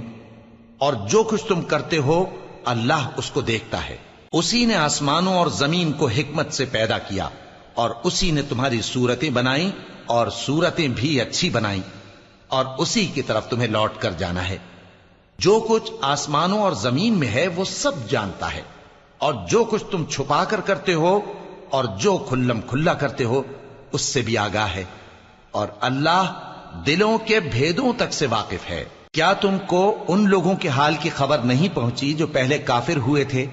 اور جو کچھ تم کرتے ہو اللہ اس کو دیکھتا ہے۔ اسی نے آسمانوں اور زمین کو حکمت سے پیدا کیا، اور اسی نے تمہاری صورتیں بنائیں اور صورتیں بھی اچھی بنائیں، اور اسی کی طرف تمہیں لوٹ کر جانا ہے۔ جو کچھ آسمانوں اور زمین میں ہے وہ سب جانتا ہے، اور جو کچھ تم چھپا کر کرتے ہو اور جو کھلم کھلا کرتے ہو اس سے بھی آگاہ ہے، اور اللہ دلوں کے بھیدوں تک سے واقف ہے۔ کیا تم کو ان لوگوں کے حال کی خبر نہیں پہنچی جو پہلے کافر ہوئے تھے؟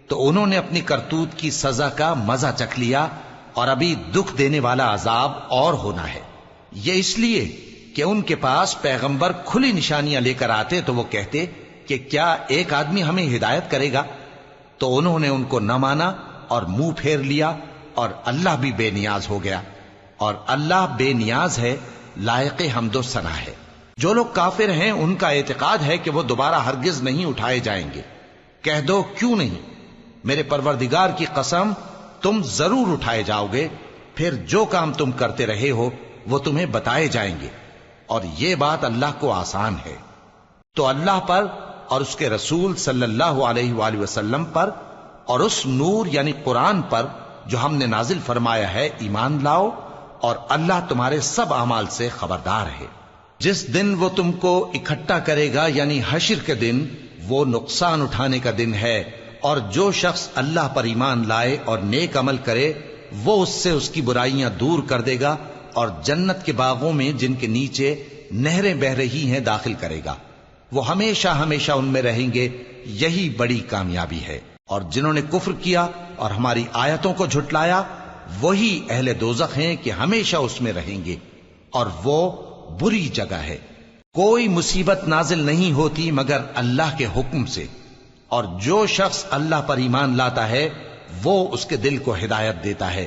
تو انہوں نے اپنی کرتوت کی سزا کا مزہ چکھ لیا، اور ابھی دکھ دینے والا عذاب اور ہونا ہے۔ یہ اس لیے کہ ان کے پاس پیغمبر کھلی نشانیاں لے کر آتے تو وہ کہتے کہ کیا ایک آدمی ہمیں ہدایت کرے گا؟ تو انہوں نے ان کو نہ مانا اور منہ پھیر لیا، اور اللہ بھی بے نیاز ہو گیا، اور اللہ بے نیاز ہے، لائق حمد و ثنا ہے۔ جو لوگ کافر ہیں ان کا اعتقاد ہے کہ وہ دوبارہ ہرگز نہیں اٹھائے جائیں گے۔ کہہ دو کیوں نہیں؟ میرے پروردگار کی قسم تم ضرور اٹھائے جاؤ گے، پھر جو کام تم کرتے رہے ہو وہ تمہیں بتائے جائیں گے، اور یہ بات اللہ کو آسان ہے۔ تو اللہ پر اور اس کے رسول صلی اللہ علیہ وآلہ وسلم پر اور اس نور یعنی قرآن پر جو ہم نے نازل فرمایا ہے ایمان لاؤ، اور اللہ تمہارے سب اعمال سے خبردار ہے۔ جس دن وہ تم کو اکٹھا کرے گا یعنی حشر کے دن، وہ نقصان اٹھانے کا دن ہے، اور جو شخص اللہ پر ایمان لائے اور نیک عمل کرے وہ اس سے اس کی برائیاں دور کر دے گا، اور جنت کے باغوں میں جن کے نیچے نہریں بہ رہی ہیں داخل کرے گا۔ وہ ہمیشہ ہمیشہ ان میں رہیں گے، یہی بڑی کامیابی ہے۔ اور جنہوں نے کفر کیا اور ہماری آیتوں کو جھٹلایا وہی اہل دوزخ ہیں کہ ہمیشہ اس میں رہیں گے، اور وہ بری جگہ ہے۔ کوئی مصیبت نازل نہیں ہوتی مگر اللہ کے حکم سے، اور جو شخص اللہ پر ایمان لاتا ہے وہ اس کے دل کو ہدایت دیتا ہے،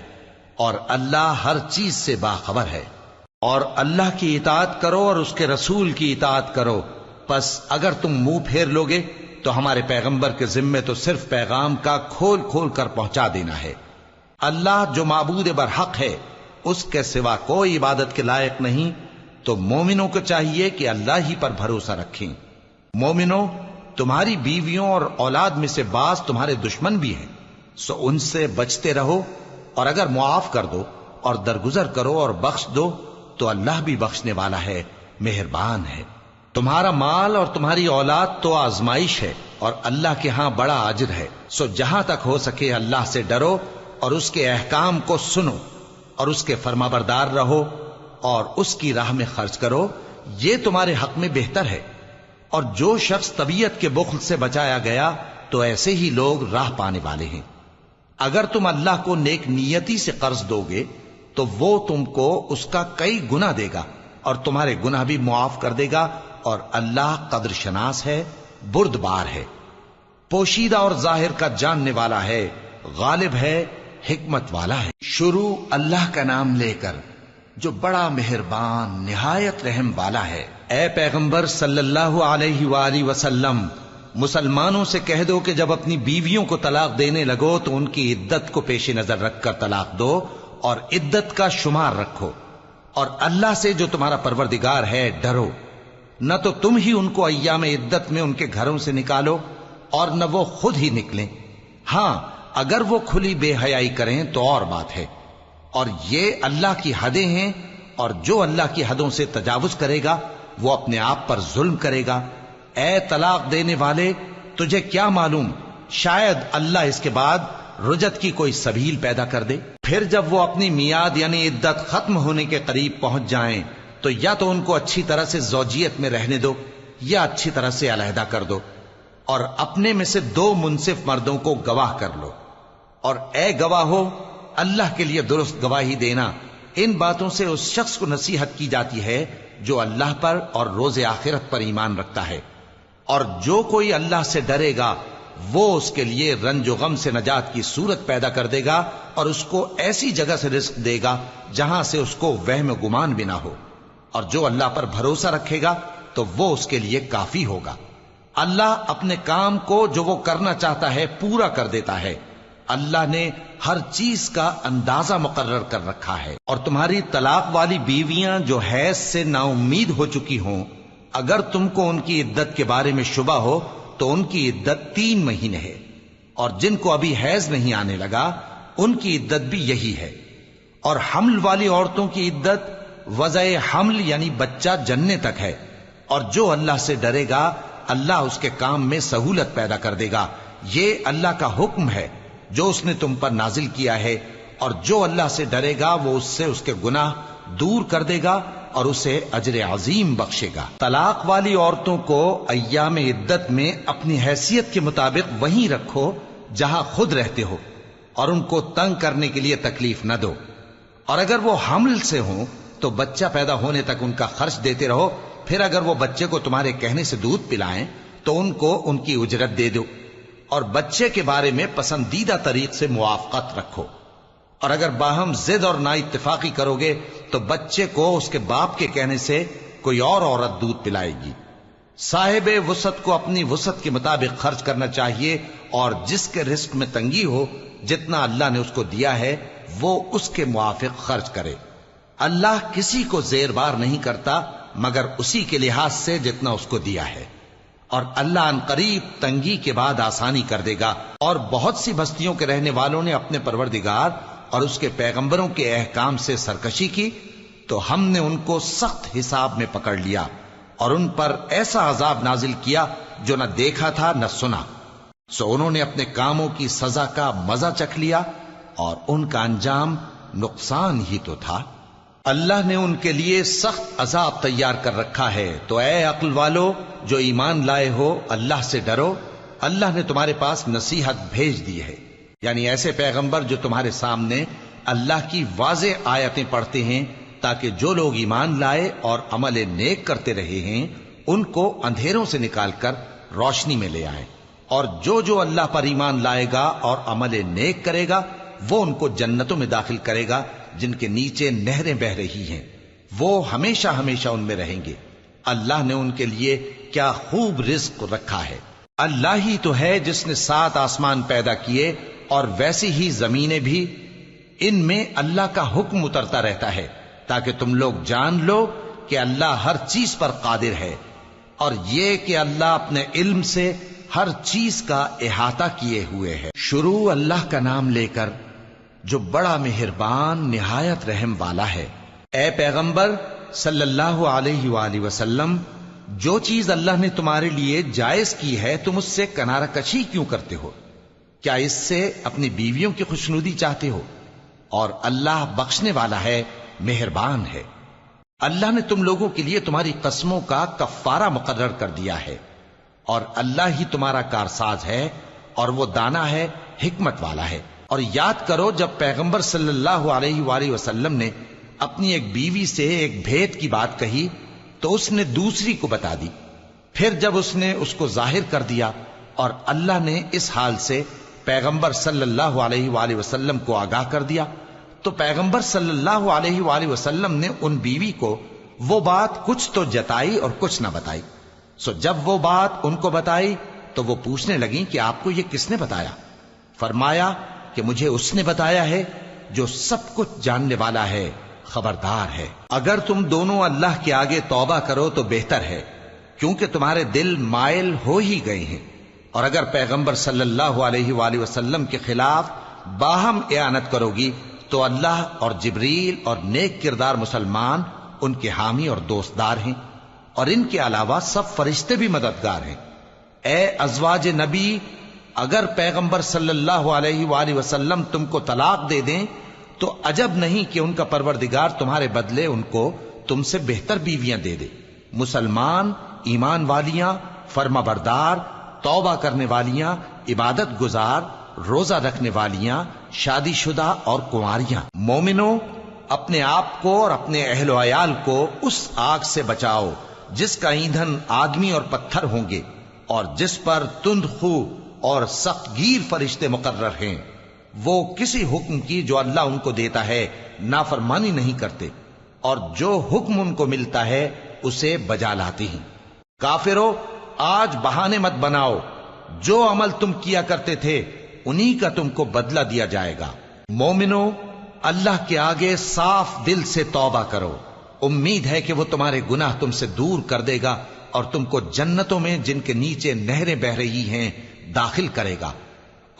اور اللہ ہر چیز سے باخبر ہے۔ اور اللہ کی اطاعت کرو اور اس کے رسول کی اطاعت کرو، پس اگر تم منہ پھیر لوگے تو ہمارے پیغمبر کے ذمے تو صرف پیغام کا کھول کھول کر پہنچا دینا ہے۔ اللہ جو معبود برحق ہے اس کے سوا کوئی عبادت کے لائق نہیں، تو مومنوں کو چاہیے کہ اللہ ہی پر بھروسہ رکھیں۔ مومنوں، تمہاری بیویوں اور اولاد میں سے بعض تمہارے دشمن بھی ہیں، سو ان سے بچتے رہو، اور اگر معاف کر دو اور درگزر کرو اور بخش دو تو اللہ بھی بخشنے والا ہے، مہربان ہے۔ تمہارا مال اور تمہاری اولاد تو آزمائش ہے، اور اللہ کے ہاں بڑا اجر ہے، سو جہاں تک ہو سکے اللہ سے ڈرو اور اس کے احکام کو سنو، اور اس کے فرمانبردار رہو، اور اس کی راہ میں خرچ کرو، یہ تمہارے حق میں بہتر ہے۔ اور جو شخص طبیعت کے بخل سے بچایا گیا تو ایسے ہی لوگ راہ پانے والے ہیں۔ اگر تم اللہ کو نیک نیتی سے قرض دو گے تو وہ تم کو اس کا کئی گنا دے گا، اور تمہارے گناہ بھی معاف کر دے گا، اور اللہ قدر شناس ہے، بردبار ہے، پوشیدہ اور ظاہر کا جاننے والا ہے، غالب ہے، حکمت والا ہے۔ شروع اللہ کا نام لے کر جو بڑا مہربان نہایت رحم والا ہے۔ اے پیغمبر صلی اللہ علیہ وآلہ وسلم، مسلمانوں سے کہہ دو کہ جب اپنی بیویوں کو طلاق دینے لگو تو ان کی عدت کو پیش نظر رکھ کر طلاق دو اور عدت کا شمار رکھو، اور اللہ سے جو تمہارا پروردگار ہے ڈرو، نہ تو تم ہی ان کو ایام عدت میں ان کے گھروں سے نکالو اور نہ وہ خود ہی نکلیں، ہاں اگر وہ کھلی بے حیائی کریں تو اور بات ہے، اور یہ اللہ کی حدیں ہیں، اور جو اللہ کی حدوں سے تجاوز کرے گا وہ اپنے آپ پر ظلم کرے گا۔ اے طلاق دینے والے، تجھے کیا معلوم شاید اللہ اس کے بعد رجعت کی کوئی سبیل پیدا کر دے۔ پھر جب وہ اپنی میعاد یعنی عدت ختم ہونے کے قریب پہنچ جائیں تو یا تو ان کو اچھی طرح سے زوجیت میں رہنے دو یا اچھی طرح سے علیحدہ کر دو، اور اپنے میں سے 2 منصف مردوں کو گواہ کر لو، اور اے گواہو اللہ کے لیے درست گواہی دینا۔ ان باتوں سے اس شخص کو نصیحت کی جاتی ہے جو اللہ پر اور روز آخرت پر ایمان رکھتا ہے، اور جو کوئی اللہ سے ڈرے گا وہ اس کے لیے رنج و غم سے نجات کی صورت پیدا کر دے گا، اور اس کو ایسی جگہ سے رزق دے گا جہاں سے اس کو وہم و گمان بھی نہ ہو، اور جو اللہ پر بھروسہ رکھے گا تو وہ اس کے لیے کافی ہوگا۔ اللہ اپنے کام کو جو وہ کرنا چاہتا ہے پورا کر دیتا ہے۔ اللہ نے ہر چیز کا اندازہ مقرر کر رکھا ہے۔ اور تمہاری طلاق والی بیویاں جو حیض سے نا امید ہو چکی ہوں، اگر تم کو ان کی عدت کے بارے میں شبہ ہو تو ان کی عدت 3 مہینے ہے، اور جن کو ابھی حیض نہیں آنے لگا ان کی عدت بھی یہی ہے۔ اور حمل والی عورتوں کی عدت وضع حمل یعنی بچہ جننے تک ہے، اور جو اللہ سے ڈرے گا اللہ اس کے کام میں سہولت پیدا کر دے گا۔ یہ اللہ کا حکم ہے جو اس نے تم پر نازل کیا ہے، اور جو اللہ سے ڈرے گا وہ اس سے اس کے گناہ دور کر دے گا اور اسے اجر عظیم بخشے گا۔ طلاق والی عورتوں کو ایام عدت میں اپنی حیثیت کے مطابق وہیں رکھو جہاں خود رہتے ہو، اور ان کو تنگ کرنے کے لیے تکلیف نہ دو، اور اگر وہ حمل سے ہوں تو بچہ پیدا ہونے تک ان کا خرچ دیتے رہو، پھر اگر وہ بچے کو تمہارے کہنے سے دودھ پلائیں تو ان کو ان کی اجرت دے دو، اور بچے کے بارے میں پسندیدہ طریق سے موافقت رکھو، اور اگر باہم ضد اور نا اتفاقی کرو گے تو بچے کو اس کے باپ کے کہنے سے کوئی اور عورت دودھ پلائے گی۔ صاحب وسعت کو اپنی وسعت کے مطابق خرچ کرنا چاہیے، اور جس کے رزق میں تنگی ہو جتنا اللہ نے اس کو دیا ہے وہ اس کے موافق خرچ کرے۔ اللہ کسی کو زیر بار نہیں کرتا مگر اسی کے لحاظ سے جتنا اس کو دیا ہے، اور اللہ ان قریب تنگی کے بعد آسانی کر دے گا۔ اور بہت سی بستیوں کے رہنے والوں نے اپنے پروردگار اور اس کے پیغمبروں کے احکام سے سرکشی کی تو ہم نے ان کو سخت حساب میں پکڑ لیا، اور ان پر ایسا عذاب نازل کیا جو نہ دیکھا تھا نہ سنا، سو انہوں نے اپنے کاموں کی سزا کا مزہ چکھ لیا، اور ان کا انجام نقصان ہی تو تھا۔ اللہ نے ان کے لیے سخت عذاب تیار کر رکھا ہے، تو اے عقل والو جو ایمان لائے ہو اللہ سے ڈرو۔ اللہ نے تمہارے پاس نصیحت بھیج دی ہے، یعنی ایسے پیغمبر جو تمہارے سامنے اللہ کی واضح آیتیں پڑھتے ہیں تاکہ جو لوگ ایمان لائے اور عمل نیک کرتے رہے ہیں ان کو اندھیروں سے نکال کر روشنی میں لے آئیں، اور جو اللہ پر ایمان لائے گا اور عمل نیک کرے گا وہ ان کو جنتوں میں داخل کرے گا جن کے نیچے نہریں بہ رہی ہیں، وہ ہمیشہ ہمیشہ ان میں رہیں گے۔ اللہ نے ان کے لیے کیا خوب رزق رکھا ہے۔ اللہ ہی تو ہے جس نے 7 آسمان پیدا کیے اور ویسی ہی زمینیں بھی، ان میں اللہ کا حکم اترتا رہتا ہے تاکہ تم لوگ جان لو کہ اللہ ہر چیز پر قادر ہے، اور یہ کہ اللہ اپنے علم سے ہر چیز کا احاطہ کیے ہوئے ہے۔ شروع اللہ کا نام لے کر جو بڑا مہربان نہایت رحم والا ہے۔ اے پیغمبر صلی اللہ علیہ وآلہ وسلم، جو چیز اللہ نے تمہارے لیے جائز کی ہے تم اس سے کنارہ کشی کیوں کرتے ہو؟ کیا اس سے اپنی بیویوں کی خوشنودی چاہتے ہو؟ اور اللہ بخشنے والا ہے، مہربان ہے۔ اللہ نے تم لوگوں کے لیے تمہاری قسموں کا کفارہ مقرر کر دیا ہے، اور اللہ ہی تمہارا کارساز ہے، اور وہ دانا ہے، حکمت والا ہے۔ اور یاد کرو جب پیغمبر صلی اللہ علیہ وآلہ وسلم نے اپنی ایک بیوی سے ایک بھید کی بات کہی تو اس نے دوسری کو بتا دی، پھر جب اس نے اس کو ظاہر کر دیا اور اللہ نے اس حال سے پیغمبر صلی اللہ علیہ وآلہ وسلم کو آگاہ کر دیا تو پیغمبر صلی اللہ علیہ وآلہ وسلم نے ان بیوی کو وہ بات کچھ تو جتائی اور کچھ نہ بتائی۔ سو جب وہ بات ان کو بتائی تو وہ پوچھنے لگیں کہ آپ کو یہ کس نے بتایا؟ فرمایا کہ مجھے اس نے بتایا ہے جو سب کچھ جاننے والا ہے، خبردار ہے۔ اگر تم دونوں اللہ کے آگے توبہ کرو تو بہتر ہے، کیونکہ تمہارے دل مائل ہو ہی گئے ہیں، اور اگر پیغمبر صلی اللہ علیہ وآلہ وسلم کے خلاف باہم اعانت کرو گی تو اللہ اور جبریل اور نیک کردار مسلمان ان کے حامی اور دوستدار ہیں، اور ان کے علاوہ سب فرشتے بھی مددگار ہیں۔ اے ازواج نبی، اگر پیغمبر صلی اللہ علیہ وآلہ وسلم تم کو طلاق دے دیں تو عجب نہیں کہ ان کا پروردگار تمہارے بدلے ان کو تم سے بہتر بیویاں دے دے، مسلمان، ایمان والیاں، فرما بردار، توبہ کرنے والیاں، عبادت گزار، روزہ رکھنے والیاں، شادی شدہ اور کنواریاں۔ مومنوں، اپنے آپ کو اور اپنے اہل و عیال کو اس آگ سے بچاؤ جس کا ایندھن آدمی اور پتھر ہوں گے، اور جس پر تند خو اور سخت گیر فرشتے مقرر ہیں۔ وہ کسی حکم کی جو اللہ ان کو دیتا ہے نافرمانی نہیں کرتے، اور جو حکم ان کو ملتا ہے اسے بجا لاتے ہیں۔ کافرو، آج بہانے مت بناؤ، جو عمل تم کیا کرتے تھے انہی کا تم کو بدلہ دیا جائے گا۔ مومنو، اللہ کے آگے صاف دل سے توبہ کرو، امید ہے کہ وہ تمہارے گناہ تم سے دور کر دے گا اور تم کو جنتوں میں جن کے نیچے نہریں بہ رہی ہیں داخل کرے گا۔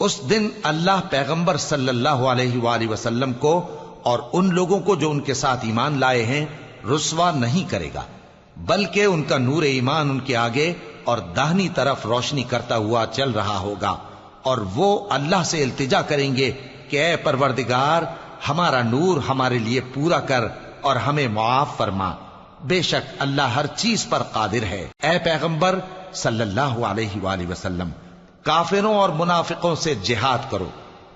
اس دن اللہ پیغمبر صلی اللہ علیہ وآلہ وسلم کو اور ان لوگوں کو جو ان کے ساتھ ایمان لائے ہیں رسوا نہیں کرے گا، بلکہ ان کا نور ایمان ان کے آگے اور داہنی طرف روشنی کرتا ہوا چل رہا ہوگا، اور وہ اللہ سے التجا کریں گے کہ اے پروردگار، ہمارا نور ہمارے لیے پورا کر اور ہمیں معاف فرما، بے شک اللہ ہر چیز پر قادر ہے۔ اے پیغمبر صلی اللہ علیہ وآلہ وسلم، کافروں اور منافقوں سے جہاد کرو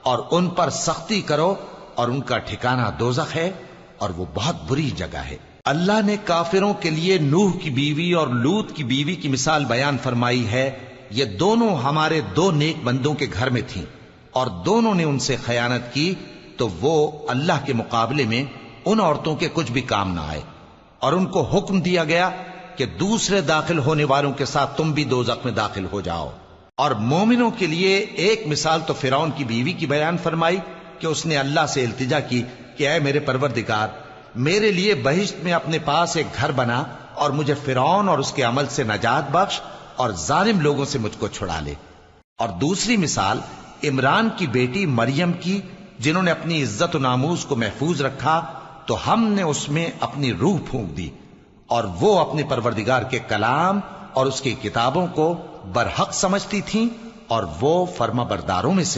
اور ان پر سختی کرو، اور ان کا ٹھکانہ دوزخ ہے اور وہ بہت بری جگہ ہے۔ اللہ نے کافروں کے لیے نوح کی بیوی اور لوط کی بیوی کی مثال بیان فرمائی ہے۔ یہ دونوں ہمارے دو نیک بندوں کے گھر میں تھیں، اور دونوں نے ان سے خیانت کی تو وہ اللہ کے مقابلے میں ان عورتوں کے کچھ بھی کام نہ آئے، اور ان کو حکم دیا گیا کہ دوسرے داخل ہونے والوں کے ساتھ تم بھی دوزخ میں داخل ہو جاؤ۔ اور مومنوں کے لیے ایک مثال تو فرعون کی بیوی کی بیان فرمائی کہ اس نے اللہ سے التجا کی کہ اے میرے پروردگار، میرے لیے بہشت میں اپنے پاس ایک گھر بنا اور مجھے فرعون اور اس کے عمل سے نجات بخش اور ظالم لوگوں سے مجھ کو چھڑا لے۔ اور دوسری مثال عمران کی بیٹی مریم کی، جنہوں نے اپنی عزت و ناموس کو محفوظ رکھا تو ہم نے اس میں اپنی روح پھونک دی، اور وہ اپنے پروردگار کے کلام اور اس کی کتابوں کو برحق سمجھتی تھیں، اور وہ فرما برداروں میں سے